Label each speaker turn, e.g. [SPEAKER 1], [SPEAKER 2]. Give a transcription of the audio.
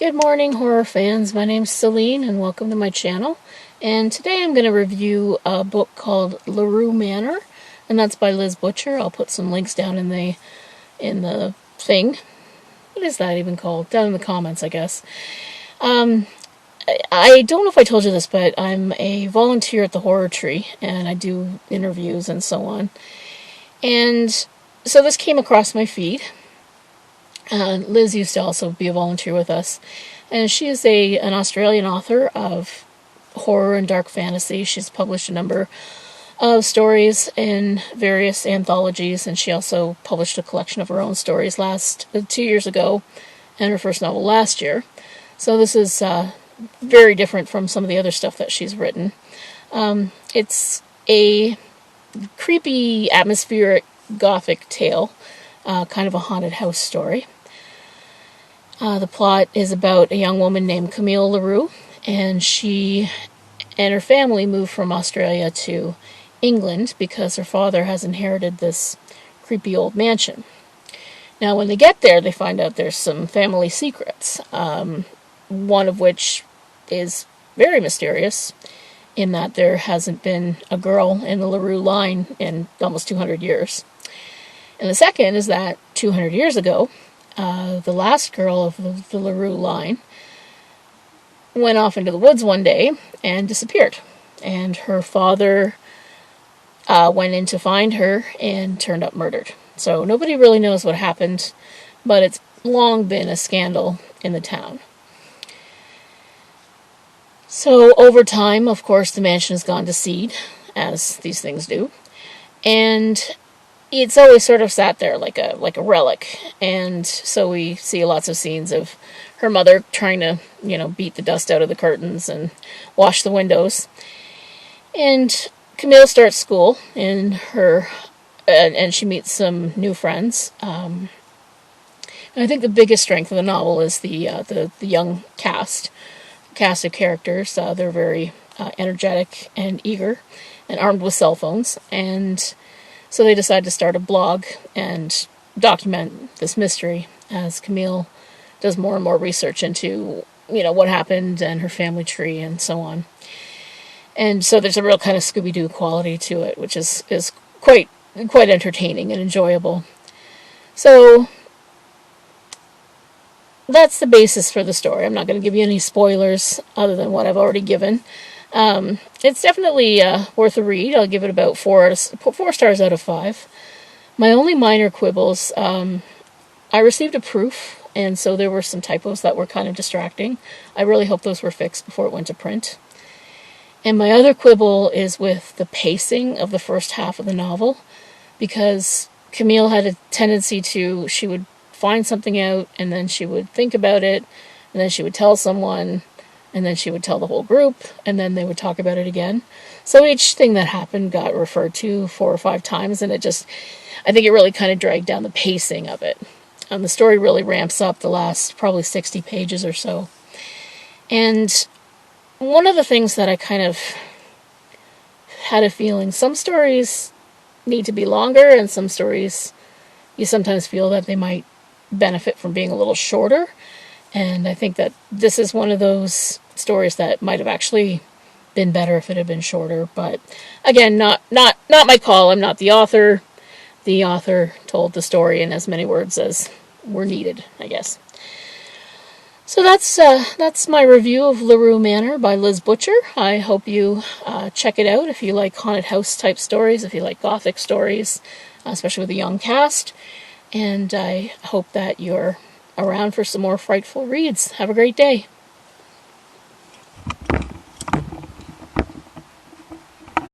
[SPEAKER 1] Good morning, horror fans. My name's Celine, and welcome to my channel. And today I'm going to review a book called LeRoux Manor, and that's by Liz Butcher. I'll put some links down in the thing. What is that even called? Down in the comments, I guess. I don't know if I told you this, but I'm a volunteer at the Horror Tree, and I do interviews and so on. And so this came across my feed. Liz used to also be a volunteer with us, and she is an Australian author of horror and dark fantasy. She's published a number of stories in various anthologies, and she also published a collection of her own stories 2 years ago, and her first novel last year. So this is very different from some of the other stuff that she's written. It's a creepy, atmospheric, gothic tale, kind of a haunted house story. The plot is about a young woman named Camille LeRoux, and she and her family moved from Australia to England because her father has inherited this creepy old mansion. Now, when they get there, they find out there's some family secrets, one of which is very mysterious, in that there hasn't been a girl in the LeRoux line in almost 200 years. And the second is that 200 years ago, the last girl of the LeRoux line went off into the woods one day and disappeared. And her father went in to find her and turned up murdered. So nobody really knows what happened, but it's long been a scandal in the town. So over time, of course, the mansion has gone to seed, as these things do. And it's always sort of sat there like a relic, and so we see lots of scenes of her mother trying to, beat the dust out of the curtains and wash the windows. And Camille starts school and she meets some new friends. And I think the biggest strength of the novel is the young cast of characters. They're very energetic and eager, and armed with cell phones, and so they decide to start a blog and document this mystery as Camille does more and more research into, what happened and her family tree and so on. And so there's a real kind of Scooby-Doo quality to it, which is quite entertaining and enjoyable. So that's the basis for the story. I'm not going to give you any spoilers other than what I've already given. It's definitely worth a read. I'll give it about 4 stars out of 5. My only minor quibbles, I received a proof, and so there were some typos that were kind of distracting. I really hope those were fixed before it went to print. And my other quibble is with the pacing of the first half of the novel, because Camille had a tendency she would find something out, and then she would think about it, and then she would tell someone, and then she would tell the whole group, and then they would talk about it again. So each thing that happened got referred to 4 or 5 times, and I think it really kind of dragged down the pacing of it. The story really ramps up the last probably 60 pages or so. And one of the things that I kind of had a feeling, some stories need to be longer, and some stories you sometimes feel that they might benefit from being a little shorter. And I think that this is one of those stories that might have actually been better if it had been shorter. But again, not my call. I'm not the author. The author told the story in as many words as were needed, I guess. So that's my review of LeRoux Manor by Liz Butcher. I hope you check it out if you like haunted house type stories, if you like gothic stories, especially with a young cast. And I hope that you're around for some more frightful reads. Have a great day.